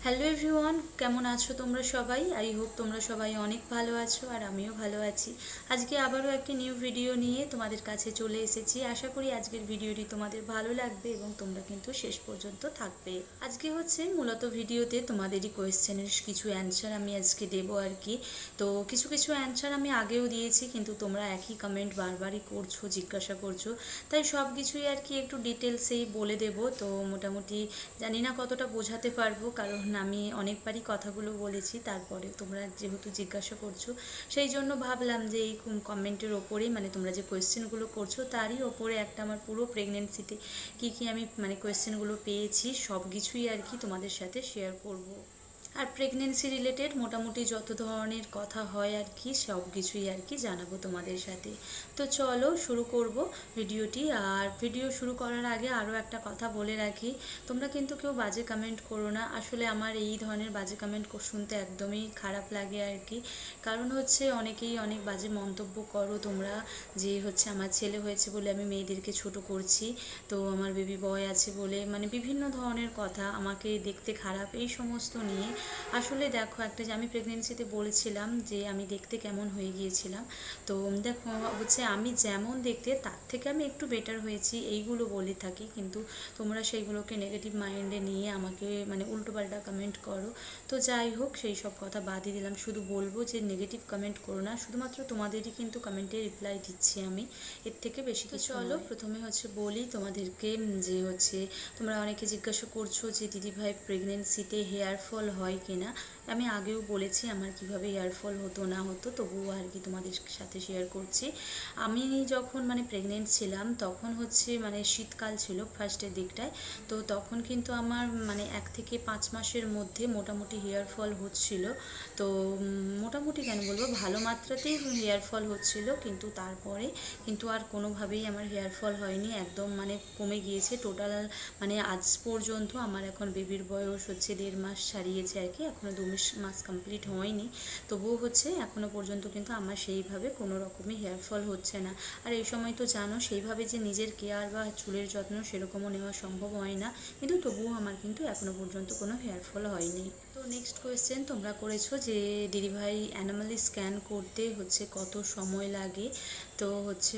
Hello everyone, কেমন আছো তোমরা সবাই? আই হোপ তোমরা সবাই অনেক ভালো আছো আর আমিও ভালো আছি। আজকে আবারও একটি নিউ ভিডিও নিয়ে তোমাদের কাছে চলে এসেছি। আশা করি আজকের ভিডিওটি তোমাদের ভালো লাগবে এবং তোমরা কিন্তু শেষ পর্যন্ত থাকবে। আজকে হচ্ছে মূলত ভিডিওতে তোমাদেরই কোয়েশ্চেনের কিছু অ্যান্সার আমি আজকে দেবো আর কি। তো কিছু কিছু অ্যান্সার আমি আগেও দিয়েছি, কিন্তু তোমরা একই কমেন্ট বারবারই করছো, জিজ্ঞাসা করছো, তাই সব কিছুই আর কি একটু ডিটেলসেই বলে দেবো। তো মোটামুটি জানি না কতটা বোঝাতে পারবো, কারণ আমি অনেকবারই কথাগুলো বলেছি, তারপরে তোমরা যেহেতু জিজ্ঞাসা করছো সেই জন্য ভাবলাম যে এই কমেন্টের ওপরেই, মানে তোমরা যে কোয়েশ্চেনগুলো করছো তারই ওপরে একটা আমার পুরো প্রেগনেন্সিতে কী কী আমি মানে কোয়েশ্চেনগুলো পেয়েছি সব কিছুই আর কি তোমাদের সাথে শেয়ার করব। আর প্রেগনেন্সি রিলেটেড মোটামুটি যত ধরনের কথা হয় আর কি সব কিছুই আর কি জানাবো তোমাদের সাথে। তো চলো শুরু করব ভিডিওটি। আর ভিডিও শুরু করার আগে আরও একটা কথা বলে রাখি, তোমরা কিন্তু কেউ বাজে কমেন্ট করো না। আসলে আমার এই ধরনের বাজে কমেন্ট শুনতে একদমই খারাপ লাগে আর কি। কারণ হচ্ছে অনেকেই অনেক বাজে মন্তব্য করো তোমরা, যে হচ্ছে আমার ছেলে হয়েছে বলে আমি মেয়েদেরকে ছোট করছি, তো আমার বেবি বয় আছে বলে, মানে বিভিন্ন ধরনের কথা, আমাকে দেখতে খারাপ, এই সমস্ত নিয়ে। আসলে দেখো, একটা যে আমি প্রেগনেন্সিতে বলেছিলাম যে আমি দেখতে কেমন হয়ে গিয়েছিলাম, তো দেখো হচ্ছে আমি যেমন দেখতে তার থেকে আমি একটু বেটার হয়েছি এইগুলো বলে থাকি, কিন্তু তোমরা সেইগুলোকে নেগেটিভ মাইন্ডে নিয়ে আমাকে মানে উল্টোপাল্টা কমেন্ট করো। তো যাই হোক, সেই সব কথা বাদই দিলাম, শুধু বলবো যে নেগেটিভ কমেন্ট করো না, শুধুমাত্র তোমাদেরই কিন্তু কমেন্টে রিপ্লাই দিচ্ছি আমি, এর থেকে বেশি কিছু। চলো প্রথমে হচ্ছে বলি তোমাদেরকে, যে হচ্ছে তোমরা অনেকে জিজ্ঞাসা করছো যে দিদিভাই প্রেগনেন্সিতে হেয়ার ফল হয় কিনা। আমি আগেও বলেছি আমার কিভাবে হেয়ার ফল হতো না হতো, তবুও আর কি তোমাদের সাথে শেয়ার করছি। আমি যখন মানে প্রেগনেন্ট ছিলাম তখন হচ্ছে মানে শীতকাল ছিল ফার্স্টের দিকটায়, তো তখন কিন্তু আমার মানে 1 থেকে 5 মাসের মধ্যে মোটামুটি হেয়ার ফল হচ্ছিল। তো মোটামুটি কেন বলবো, ভালো মাত্রাতেই হেয়ার ফল হচ্ছিল, কিন্তু তারপরে কিন্তু আর কোনোভাবেই আমার হেয়ার ফল হয়নি, একদম মানে কমে গিয়েছে টোটাল। মানে আজ পর্যন্ত আমার এখন বেবির বয়স হচ্ছে 1.5 মাস ছাড়িয়েছে আর কি, এখনও 2 মাস কমপ্লিট হয়নি, তবুও হচ্ছে এখনও পর্যন্ত কিন্তু আমার সেইভাবে কোনো রকমই হেয়ার ফল হচ্ছে না। আর এই সময় তো জানো সেইভাবে যে নিজের কেয়ার বা চুলের যত্ন সেরকমও নেওয়া সম্ভব হয় না, কিন্তু তবুও আমার কিন্তু এখনও পর্যন্ত কোনো হেয়ার ফল হয়নি। তো নেক্সট কোয়েশ্চেন তোমরা করেছো যে দিদিভাই অ্যানিমাল স্ক্যান করতে হচ্ছে কত সময় লাগে। তো হচ্ছে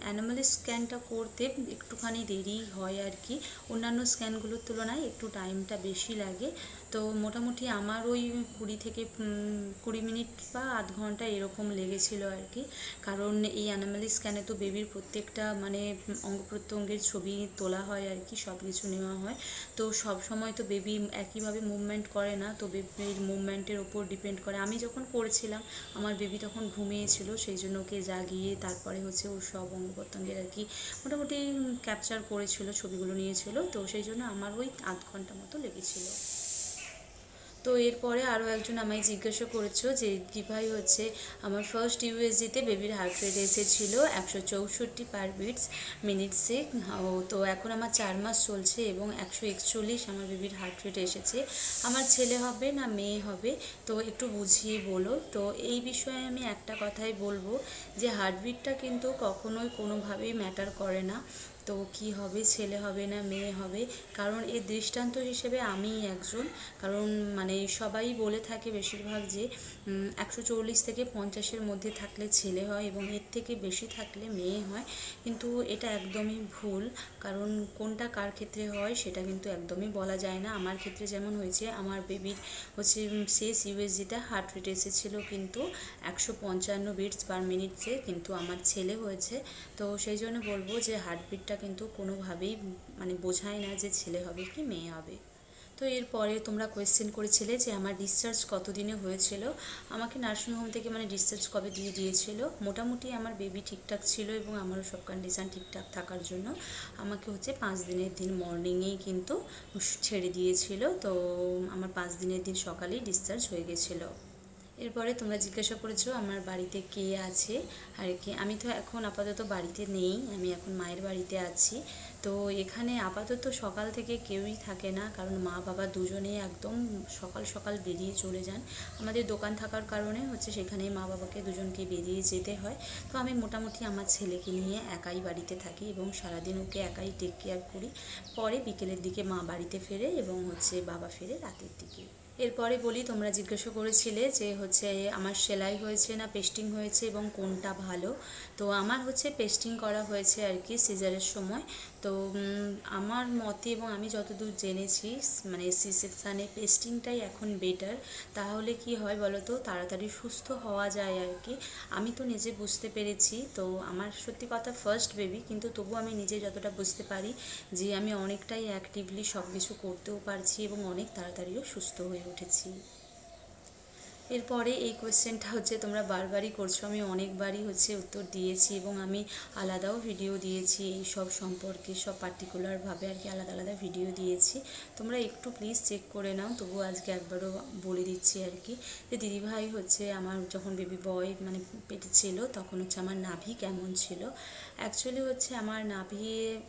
অ্যানিমাল স্ক্যানটা করতে একটুখানি দেরি হয় আর কি, অন্যান্য স্ক্যানগুলোর তুলনায় একটু টাইমটা বেশি লাগে। তো মোটামুটি আমার ওই 20 মিনিট বা আধ ঘন্টা এরকম লেগেছিল আর কি। কারণ এই অ্যানিমাল স্ক্যানে তো বেবির প্রত্যেকটা মানে অঙ্গ প্রত্যঙ্গের ছবি তোলা হয় আর কি, সব কিছু নেওয়া হয়। তো সব সময় তো বেবি একইভাবে মুভমেন্ট করে না, তো বেবির মুভমেন্টের ওপর ডিপেন্ড করে। আমি যখন করেছিলাম আমার বেবি তখন ঘুমিয়েছিল, সেই জন্য ওকে জাগিয়ে তারপরে হচ্ছে ওর সব অঙ্গ প্রত্যঙ্গের আর কি মোটামুটি ক্যাপচার করেছিল, ছবিগুলো নিয়েছিল, তো সেই জন্য আমার ওই আধ ঘন্টা মতো লেগেছিল। তো এরপরে আরও একজন আমায় জিজ্ঞাসা করেছো যে দিভাই হচ্ছে আমার ফার্স্ট ইউএসজিতে বেবির হার্ট রেট এসেছিলো 164 পার বিটস মিনিটসে। তো এখন আমার 4 মাস চলছে এবং 141 আমার বেবির হার্ট রেট এসেছে। আমার ছেলে হবে না মেয়ে হবে, তো একটু বুঝিয়ে বলো। তো এই বিষয়ে আমি একটা কথাই বলবো, যে হার্টবিটটা কিন্তু কখনোই কোনোভাবেই ম্যাটার করে না, তো কি হবে, ছেলে হবে না মেয়ে হবে। কারণ এর দৃষ্টান্ত হিসেবে আমিই একজন। কারণ মানে সবাই বলে থাকে বেশিরভাগ যে 140 থেকে 50-এর মধ্যে থাকলে ছেলে হয় এবং এর থেকে বেশি থাকলে মেয়ে হয়, কিন্তু এটা একদমই ভুল। কারণ কোনটা কার ক্ষেত্রে হয় সেটা কিন্তু একদমই বলা যায় না। আমার ক্ষেত্রে যেমন হয়েছে, আমার বেবির হচ্ছে শেষ ইউএসজিটা হার্ট রেট এসেছিলো কিন্তু 155 বিটস পার মিনিটসে, কিন্তু আমার ছেলে হয়েছে। তো সেই জন্য বলবো যে হার্টবিটটা কিন্তু কোনোভাবেই মানে বোঝায় না যে ছেলে হবে কি মেয়ে হবে। তো এরপরে তোমরা কোয়েশ্চেন করেছিলে যে আমার ডিসচার্জ কতদিনে হয়েছিল। আমাকে নার্সিংহোম থেকে মানে ডিসচার্জ কবে দিয়ে দিয়েছিল, মোটামুটি আমার বেবি ঠিকঠাক ছিল এবং আমারও সব কন্ডিশান ঠিকঠাক থাকার জন্য আমাকে হচ্ছে 5 দিনের দিন মর্নিংয়েই কিন্তু ছেড়ে দিয়েছিল। তো আমার 5 দিনের দিন সকালেই ডিসচার্জ হয়ে গেছিলো। এরপরে তোমরা জিজ্ঞাসা করেছো আমার বাড়িতে কে আছে আর কি। আমি তো এখন আপাতত বাড়িতে নেই, আমি এখন মায়ের বাড়িতে আছি। তো এখানে আপাতত সকাল থেকে কেউই থাকে না, কারণ মা বাবা দুজনেই একদম সকাল সকাল বেরিয়ে চলে যান। আমাদের দোকান থাকার কারণে হচ্ছে সেখানে মা বাবাকে দুজনকে বেরিয়ে যেতে হয়। তো আমি মোটামুটি আমার ছেলেকে নিয়ে একাই বাড়িতে থাকি এবং সারাদিন ওকে একাই টেক কেয়ার করি। পরে বিকেলের দিকে মা বাড়িতে ফেরে এবং হচ্ছে বাবা ফেরে রাতের দিকে। এরপরে বলি, তোমরা জিজ্ঞাসা করেছিলে যে হচ্ছে আমার সেলাই হয়েছে না পেস্টিং হয়েছে এবং কোনটা ভালো। তো আমার হচ্ছে পেস্টিং করা হয়েছে আর কি সিজারের সময়। তো আমার মতে এবং আমি যতদূর জেনেছি মানে সি সেকশানে পেস্টিংটাই এখন বেটার। তাহলে কি হয় বলো তো, তাড়াতাড়ি সুস্থ হওয়া যায় আর কি। আমি তো নিজে বুঝতে পেরেছি। তো আমার সত্যি কথা ফার্স্ট বেবি, কিন্তু তবু আমি নিজে যতটা বুঝতে পারি যে আমি অনেকটাই অ্যাক্টিভলি সব কিছু করতেও পারছি এবং অনেক তাড়াতাড়িও সুস্থ হয়ে উঠেছি। এরপরে এই কোয়েশ্চেনটা হচ্ছে তোমরা বারবারই করছো, আমি অনেকবারই হচ্ছে উত্তর দিয়েছি এবং আমি আলাদাও ভিডিও দিয়েছি এই সব সম্পর্কে, সব পার্টিকুলারভাবে আর কি আলাদা আলাদা ভিডিও দিয়েছি। তোমরা একটু প্লিজ চেক করে নাও, তবু আজকে একবারও বলে দিচ্ছি আর কি। যে দিদিভাই হচ্ছে আমার যখন বেবি বয় মানে পেটে ছিল তখন হচ্ছে আমার নাভি কেমন ছিল। অ্যাকচুয়ালি হচ্ছে আমার নাভি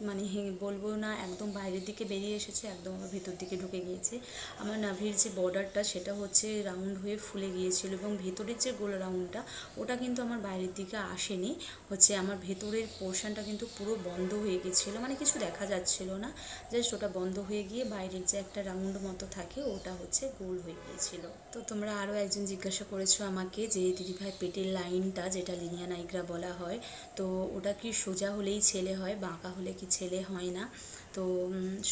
মানে বলবো না একদম বাইরের দিকে বেরিয়ে এসেছে, একদম আমার ভেতর দিকে ঢুকে গিয়েছে। আমার নাভির যে বর্ডারটা সেটা হচ্ছে রাউন্ড হয়ে ফুলে গিয়েছিল এবং ভেতরের যে গোল রাউন্ডটা ওটা কিন্তু আমার বাইরের দিকে আসেনি। হচ্ছে আমার ভেতরের পোর্শনটা কিন্তু পুরো বন্ধ হয়ে গিয়েছিলো, মানে কিছু দেখা যাচ্ছিল না, জাস্ট ওটা বন্ধ হয়ে গিয়ে বাইরের যে একটা রাউন্ড মতো থাকে ওটা হচ্ছে গোল হয়ে গিয়েছিল। তো তোমরা আরও একজন জিজ্ঞাসা করেছো আমাকে যে দিদিভাই পেটের লাইনটা যেটা লিনিয়া নাইগ্রা বলা হয়, তো ওটা কি সোজা হলেই ছেলে হয়, বাঁকা হলে কি ছেলে হয় না? তো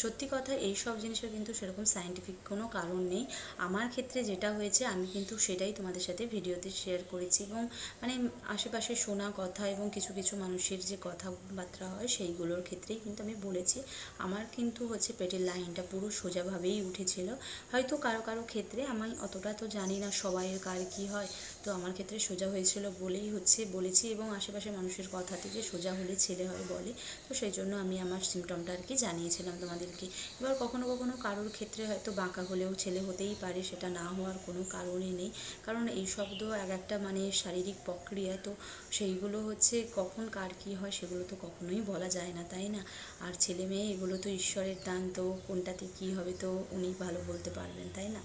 সত্যি কথা এই সব জিনিসের কিন্তু সেরকম সায়েন্টিফিক কোনো কারণ নেই। আমার ক্ষেত্রে যেটা হয়েছে আমি কিন্তু সেটাই তোমাদের সাথে ভিডিওতে শেয়ার করেছি এবং মানে আশেপাশে শোনা কথা এবং কিছু কিছু মানুষের যে কথাবার্তা হয় সেইগুলোর ক্ষেত্রেই কিন্তু আমি বলেছি। আমার কিন্তু হচ্ছে পেটের লাইনটা পুরো সোজাভাবেই উঠেছিল। হয়তো কারো কারো ক্ষেত্রে আমি অতটা তো জানি না সবাইয়ের কার কী হয়, তো আমার ক্ষেত্রে সোজা হয়েছিল বলেই হচ্ছে বলেছি এবং আশেপাশে মানুষের কথাতে যে সোজা হলে ছেলে হয় বলে, তো সেই জন্য আমি আমার সিমটমটা আর কি জানিয়েছিলাম তোমাদেরকে। এবার কখনো কখনো কারোর ক্ষেত্রে হয়তো বাঁকা হলেও ছেলে হতেই পারে, সেটা না হওয়ার কোনো কারণই নেই, কারণ এই শব্দ এক একটা মানে শারীরিক প্রক্রিয়া, তো সেইগুলো হচ্ছে কখন কার কী হয় সেগুলো তো কখনোই বলা যায় না, তাই না? আর ছেলে মেয়ে এগুলো তো ঈশ্বরের দান, তো কোনটাতে কী হবে তো উনি ভালো বলতে পারবেন, তাই না?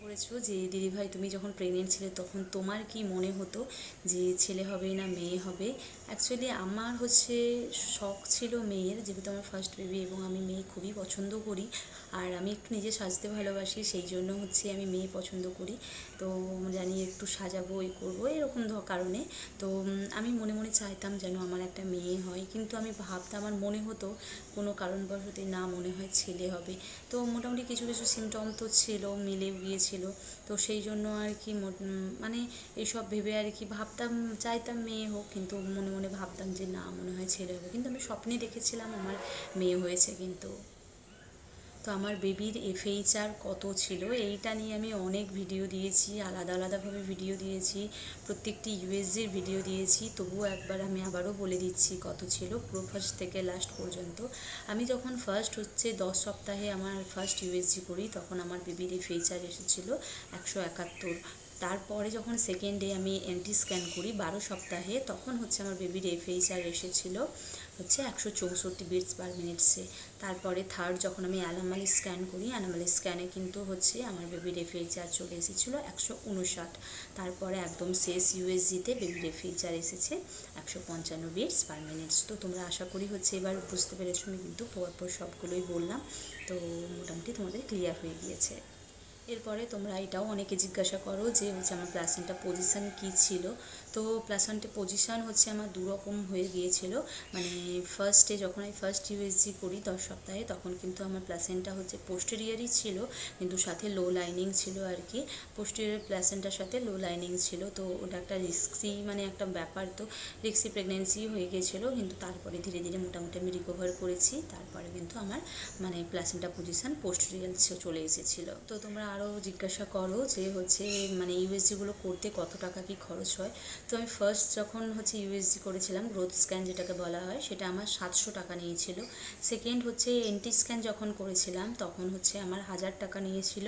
করেছো যে দিদিভাই তুমি যখন প্রেগনেন্ট ছিলে তখন তোমার কি মনে হতো যে ছেলে হবে না মেয়ে হবে? অ্যাকচুয়ালি আমার হচ্ছে শখ ছিল মেয়ের, যেহেতু আমার ফার্স্ট বেবি এবং আমি মেয়ে খুবই পছন্দ করি আর আমি একটু নিজে সাজতে ভালোবাসি, সেই জন্য হচ্ছে আমি মেয়ে পছন্দ করি। তো জানি একটু সাজাবো এই করবো এরকম কারণে তো আমি মনে মনে চাইতাম যেন আমার একটা মেয়ে হয়, কিন্তু আমি ভাবতাম আমার মনে হতো কোনো কারণবশত না মনে হয় ছেলে হবে। তো মোটামুটি কিছু কিছু সিমটম তো ছিল, মিলেও গিয়েছিল, তো সেই জন্য আর কি মানে এইসব ভেবে আর কি ভাবতাম চাইতাম মেয়ে হোক, কিন্তু মনে মনে ভাবতাম যে না মনে হয় ছেলে হবে, কিন্তু আমি স্বপ্নে দেখেছিলাম আমার মেয়ে হয়েছে কিন্তু। তো আমার বেবির এফএইচআর কত ছিল এইটা নিয়ে আমি অনেক ভিডিও দিয়েছি, আলাদা আলাদাভাবে ভিডিও দিয়েছি, প্রত্যেকটি ইউএসজির ভিডিও দিয়েছি, তবুও একবার আমি আবারও বলে দিচ্ছি কত ছিল পুরো ফার্স্ট থেকে লাস্ট পর্যন্ত। আমি যখন ফার্স্ট হচ্ছে 10 সপ্তাহে আমার ফার্স্ট ইউএসজি করি তখন আমার বেবির এফএইচআর এসেছিলো 171। তারপরে যখন সেকেন্ড ডে আমি এনটি স্ক্যান করি 12 সপ্তাহে তখন হচ্ছে আমার বেবির এফএইচআর এসেছিলো হচ্ছে 164 বিটস পার মিনিটসে। তারপরে থার্ড যখন আমি অ্যানোমালি স্ক্যান করি, অ্যানোমালি স্ক্যানে কিন্তু হচ্ছে আমার বেবির এফএইচআর চলে এসেছিলো 159। তারপরে একদম শেষ ইউএসজিতে বেবির এফএইচআর এসেছে 155 বিটস পার মিনিটস। তো তোমরা আশা করি হচ্ছে এবার বুঝতে পেরেছো, আমি কিন্তু পরপর সবগুলোই বললাম, তো মোটামুটি তোমাদের ক্লিয়ার হয়ে গিয়েছে। এরপরে তোমরা এটাও অনেকে জিজ্ঞাসা করো যে হচ্ছে আমার প্লাসেন্টা পজিশান কী ছিল। তো প্লাসেন্টা পজিশান হচ্ছে আমার দুরকম হয়ে গিয়েছিল, মানে ফার্স্টে যখন আমি ফার্স্ট ইউএসজি করি 10 সপ্তাহে তখন কিন্তু আমার প্লাসেন্টা হচ্ছে পোস্টেরিয়ারই ছিল, কিন্তু সাথে লো লাইনিং ছিল আর কি, পোস্টেরিয়ার প্লাসেন্টার সাথে লো লাইনিং ছিল। তো ওটা একটা রিস্কি মানে একটা ব্যাপার, তো রিস্কি প্রেগনেন্সি হয়ে গিয়েছিলো, কিন্তু তারপরে ধীরে ধীরে মোটামুটি আমি রিকভার করেছি। তারপরে কিন্তু আমার মানে প্লাসেন্টা পজিশান পোস্টেরিয়ার চলে এসেছিলো। তো তোমরা আরও জিজ্ঞাসা করো যে হচ্ছে মানে ইউএসজিগুলো করতে কত টাকা কি খরচ হয়। তো আমি ফার্স্ট যখন হচ্ছে ইউএসজি করেছিলাম গ্রোথ স্ক্যান যেটাকে বলা হয় সেটা আমার 700 টাকা নিয়েছিল। সেকেন্ড হচ্ছে এনটি স্ক্যান যখন করেছিলাম তখন হচ্ছে আমার 1000 টাকা নিয়েছিল,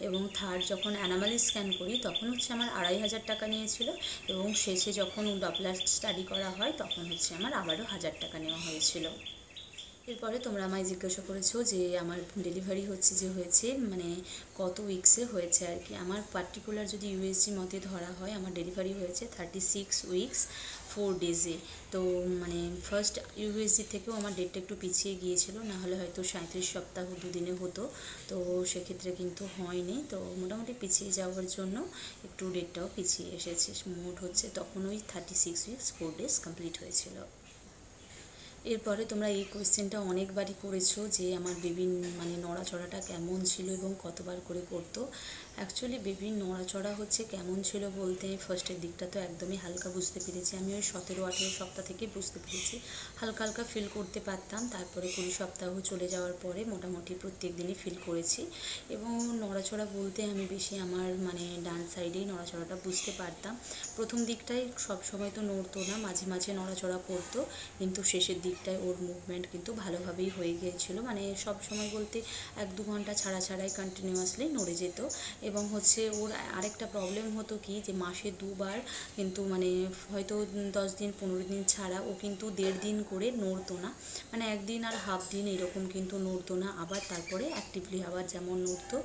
এবং থার্ড যখন অ্যানোমালি স্ক্যান করি তখন হচ্ছে আমার 2500 টাকা নিয়েছিল, এবং শেষে যখন ডপলার স্টাডি করা হয় তখন হচ্ছে আমার আবারও 1000 টাকা নেওয়া হয়েছিল। এরপরে তোমরা আমায় জিজ্ঞাসা করেছো যে আমার ডেলিভারি হয়েছে মানে কত উইক্সে হয়েছে আর কি। আমার পার্টিকুলার যদি ইউএসজি মতে ধরা হয়, আমার ডেলিভারি হয়েছে 36 উইক্স 4 ডেজে। তো মানে ফার্স্ট ইউএসজি থেকেও আমার ডেটটা একটু পিছিয়ে গিয়েছিল, না হলে হয়তো 37 সপ্তাহ 2 দিনে হতো। তো সেক্ষেত্রে কিন্তু হয়নি, তো মোটামুটি পিছিয়ে যাওয়ার জন্য একটু ডেটটাও পিছিয়ে এসেছে। মোট হচ্ছে তখন ওই 36 উইক্স 4 ডেজ কমপ্লিট হয়েছিল। এরপরে তোমরা এই কোয়েশ্চেনটা অনেকবারই করেছো যে আমার বেবির মানে নড়াচড়াটা কেমন ছিল এবং কতবার করে করতো। অ্যাকচুয়ালি বেবির নড়াচড়া হচ্ছে কেমন ছিল বলতে, ফার্স্টের দিকটা তো একদমই হালকা বুঝতে পেরেছি আমি, ওই 17-18 সপ্তাহ থেকে বুঝতে পেরেছি, হালকা হালকা ফিল করতে পারতাম। তারপরে 20 সপ্তাহ চলে যাওয়ার পরে মোটামুটি প্রত্যেক দিনই ফিল করেছি। এবং নড়াচড়া বলতে আমি বেশি আমার মানে ডান সাইডেই নড়াচড়াটা বুঝতে পারতাম। প্রথম দিকটাই সব সময় তো নড়তো না, মাঝে মাঝে নড়াচড়া করতো, কিন্তু শেষের দিকটায় ওর মুভমেন্ট কিন্তু ভালোভাবেই হয়ে গিয়েছিলো। মানে সব সময় বলতে 1-2 ঘন্টা ছাড়া ছাড়াই কন্টিনিউয়াসলি নড়ে যেত। এবং হচ্ছে ওর আরেকটা প্রবলেম হতো কি, যে মাসে 2বার কিন্তু মানে হয়তো 10 দিন 15 দিন ছাড়া ও কিন্তু 1.5 দিন করে নড়তো না, মানে 1 দিন আর হাফ দিন এরকম কিন্তু নড়তো না। আবার তারপরে অ্যাক্টিভলি আবার যেমন নড়তো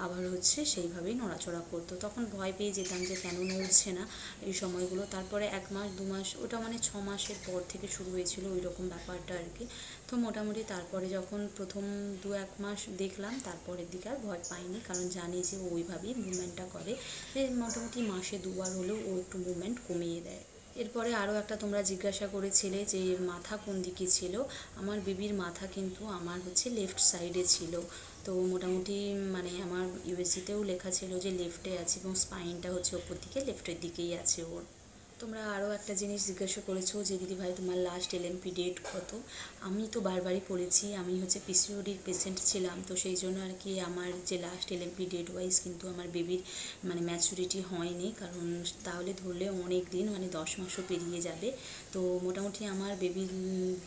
আবার হচ্ছে সেইভাবেই নড়াচড়া করতো। তখন ভয় পেয়ে যেতাম যে কেন নড়ছে না এই সময়গুলো। তারপরে 1 মাস 2 মাস, ওটা মানে 6 মাসের পর থেকে শুরু হয়েছিল ওই রকম ব্যাপারটা আর কি। তো মোটামুটি তারপরে যখন প্রথম 2-1 মাস দেখলাম, তারপরের দিকে আর ভয় পাইনি, কারণ জানি যে ও ওইভাবেই মুভমেন্টটা করে, যে মোটামুটি মাসে 2বার হলেও ও একটু মুভমেন্ট কমিয়ে দেয়। এরপরে আরও একটা তোমরা জিজ্ঞাসা করেছিলে যে মাথা কোন দিকে ছিল। আমার বেবির মাথা কিন্তু আমার হচ্ছে লেফট সাইডে ছিল। তো মোটামুটি মানে আমার ইউএসজিতেও লেখা ছিল যে লেফটে আছে, এবং স্পাইনটা হচ্ছে ওপর দিকে লেফটের দিকেই আছে ওর। তোমরা আরও একটা জিনিস জিজ্ঞাসা করেছো যে দিদিভাই তোমার লাস্ট এলএমপি ডেট কত। আমি তো বারবারই বলেছি আমি হচ্ছে পিসিওডির পেশেন্ট ছিলাম, তো সেই জন্য আর কি আমার যে লাস্ট এলএমপি ডেট ওয়াইজ কিন্তু আমার বেবির মানে ম্যাচুরিটি হয়নি, কারণ তাহলে ধরলে অনেক দিন মানে 10 মাসও পেরিয়ে যাবে। তো মোটামুটি আমার বেবির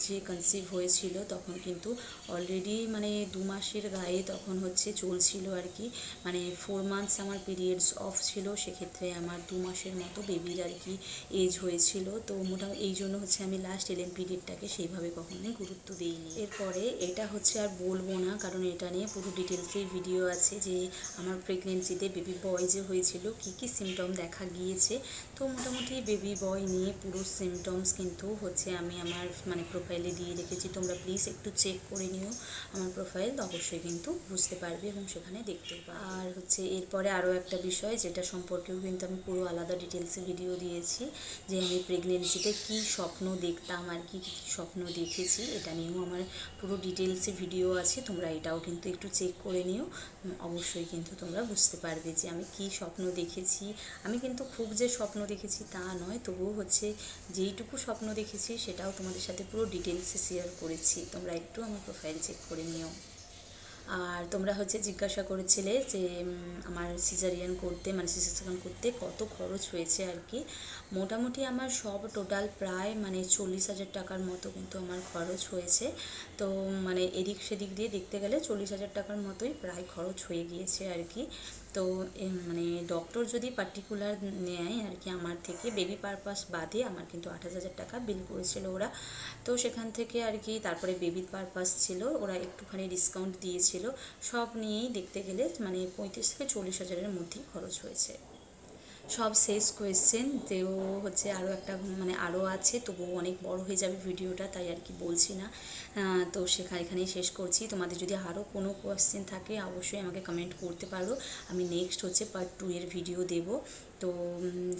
যে কনসিভ হয়েছিল তখন কিন্তু অলরেডি মানে 2 মাসের গায়ে তখন হচ্ছে চলছিল আর কি, মানে 4 মান্থস আমার পিরিয়ডস অফ ছিল, সেক্ষেত্রে আমার 2 মাসের মতো বেবির আর কি এজ হয়েছিল। তো মোটামুটি এই জন্য হচ্ছে আমি লাস্ট এলএমপি ডেটটাকে সেইভাবে কখনোই গুরুত্ব দিইনি। এরপরে এটা হচ্ছে আর বলবো না, কারণ এটা নিয়ে পুরো ডিটেলসের ভিডিও আছে যে আমার প্রেগনেন্সিতে বেবি বয় যে হয়েছিল কী কী সিমটম দেখা গিয়েছে। তো মোটামুটি বেবি বয় নিয়ে পুরো সিমটমস কিন্তু হচ্ছে আমি আমার মানে প্রোফাইলে দিয়ে রেখেছি, তোমরা প্লিজ একটু চেক করে নিও আমার প্রোফাইল, অবশ্যই কিন্তু বুঝতে পারবে এবং সেখানে দেখতে পাবে। আর হচ্ছে এরপরে আরও একটা বিষয় যেটা সম্পর্কেও কিন্তু আমি পুরো আলাদা ডিটেলসে ভিডিও দিয়েছি, যে আমি প্রেগনেন্সিতে কী স্বপ্ন দেখতাম আর কি, কী স্বপ্ন দেখেছি, এটা নিয়েও আমার পুরো ডিটেলসে ভিডিও আছে, তোমরা এটাও কিন্তু একটু চেক করে নিও। অবশ্যই কিন্তু তোমরা বুঝতে পারবে যে আমি কী স্বপ্ন দেখেছি। আমি কিন্তু খুব যে স্বপ্ন দেখেছি তা নয়, তবুও হচ্ছে যেইটুকু স্বপ্ন দেখেছি সেটাও তোমাদের সাথে পুরো ডিটেলসে শেয়ার করেছি, তোমরা একটু আমার প্রোফাইল চেক করে নিও। আর তোমরা হচ্ছে জিজ্ঞাসা করেছিলে যে আমার সিজারিয়ান করতে মানে সিজারিয়ান করতে কত খরচ হয়েছে আর কি। মোটামুটি আমার সব টোটাল প্রায় মানে 40,000 টাকার মতো কিন্তু আমার খরচ হয়েছে। তো মানে এদিক সেদিক দিয়ে দেখতে গেলে 40,000 টাকার মতোই প্রায় খরচ হয়ে গিয়েছে আর কি। তো মানে ডক্টর যদি পার্টিকুলার নেয় আর কি আমার থেকে, বেবি পারপাস বাদে আমার কিন্তু 28,000 টাকা বিল করেছিল ওরা। তো সেখান থেকে আর কি তারপরে বেবি পারপাস ছিল, ওরা একটুখানি ডিসকাউন্ট দিয়েছিল, সব নিয়েই দেখতে গেলে মানে 35,000 থেকে 40,000-এর মধ্যেই খরচ হয়েছে। সব শেষ কোয়েশ্চেন তেও হচ্ছে আরও একটা মানে আরও আছে, তবুও অনেক বড় হয়ে যাবে ভিডিওটা, তাই আর কি বলছি না। তো এখানেই শেষ করছি। তোমাদের যদি আরও কোনো কোয়েশ্চেন থাকে অবশ্যই আমাকে কমেন্ট করতে পারো, আমি নেক্সট হচ্ছে পার্ট 2 এর ভিডিও দেব। তো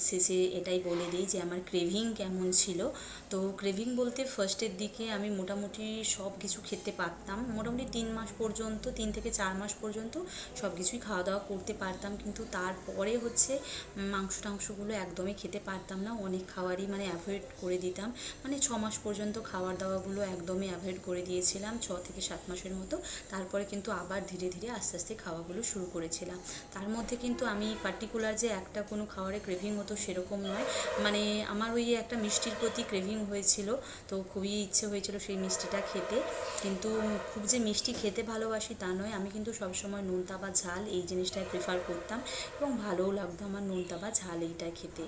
শেষে এটাই বলে দিই যে আমার ক্রেভিং কেমন ছিল। তো ক্রেভিং বলতে ফার্স্টের দিকে আমি মোটামুটি সব কিছু খেতে পারতাম, মোটামুটি 3 মাস পর্যন্ত, 3 থেকে 4 মাস পর্যন্ত সব কিছুই খাওয়া দাওয়া করতে পারতাম, কিন্তু তারপরে হচ্ছে মাংস টাংসগুলো একদমই খেতে পারতাম না, অনেক খাবারই মানে অ্যাভয়েড করে দিতাম, মানে 6 মাস পর্যন্ত খাবার দাওয়াগুলো একদমই অ্যাভয়েড করে দিয়েছিলাম, 6 থেকে 7 মাসের মতো। তারপরে কিন্তু আবার ধীরে ধীরে আস্তে আস্তে খাওয়াগুলো শুরু করেছিলাম। তার মধ্যে কিন্তু আমি পার্টিকুলার যে একটা কোনো খাবারে ক্রেভিং হতো সেরকম নয়, মানে আমার ওই একটা মিষ্টির প্রতি ক্রেভিং হয়েছিল, তো খুবই ইচ্ছে হয়েছিল সেই মিষ্টিটা খেতে। কিন্তু খুব যে মিষ্টি খেতে ভালোবাসি তা নয়, আমি কিন্তু সবসময় নোনতা বা ঝাল এই জিনিসটাই প্রেফার করতাম এবং ভালোও লাগতো আমার নোনতা বা ঝাল এইটা খেতে।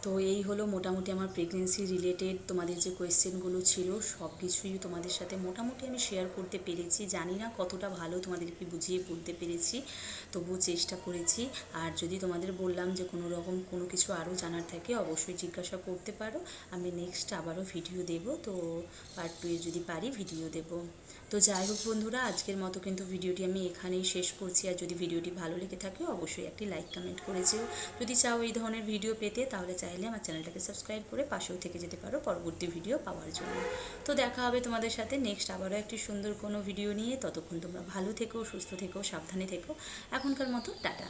তো তো এই হলো মোটামুটি আমার প্রেগনেন্সি রিলেটেড তোমাদের যে কোয়েশ্চেনগুলো ছিল সব কিছুই তোমাদের সাথে মোটামুটি আমি শেয়ার করতে পেরেছি। জানি না কতটা ভালো তোমাদেরকে বুঝিয়ে বলতে পেরেছি, তবুও চেষ্টা করেছি। আর যদি তোমাদের বললাম যে কোনো রকম কোনো কিছু আরও জানার থাকে অবশ্যই জিজ্ঞাসা করতে পারো। আমি নেক্সট আবারও ভিডিও দেব, তো পার্ট 2 যদি পারি ভিডিও দেব। তো যাই হোক বন্ধুরা, আজকের মতো কিন্তু ভিডিওটি আমি এখানেই শেষ করছি। আর যদি ভিডিওটি ভালো লেগে থাকে অবশ্যই একটি লাইক কমেন্ট করে যেও। যদি চাও এই ধরনের ভিডিও পেতে তাহলে চাইলে আমার চ্যানেলটাকে সাবস্ক্রাইব করে পাশেও থেকে যেতে পারো পরবর্তী ভিডিও পাওয়ার জন্য। তো দেখা হবে তোমাদের সাথে নেক্সট আবারও একটি সুন্দর কোনো ভিডিও নিয়ে। ততক্ষণ তোমরা ভালো থেকো, সুস্থ থেকো, সাবধানে থেকো। এখনকার মতো টাটা।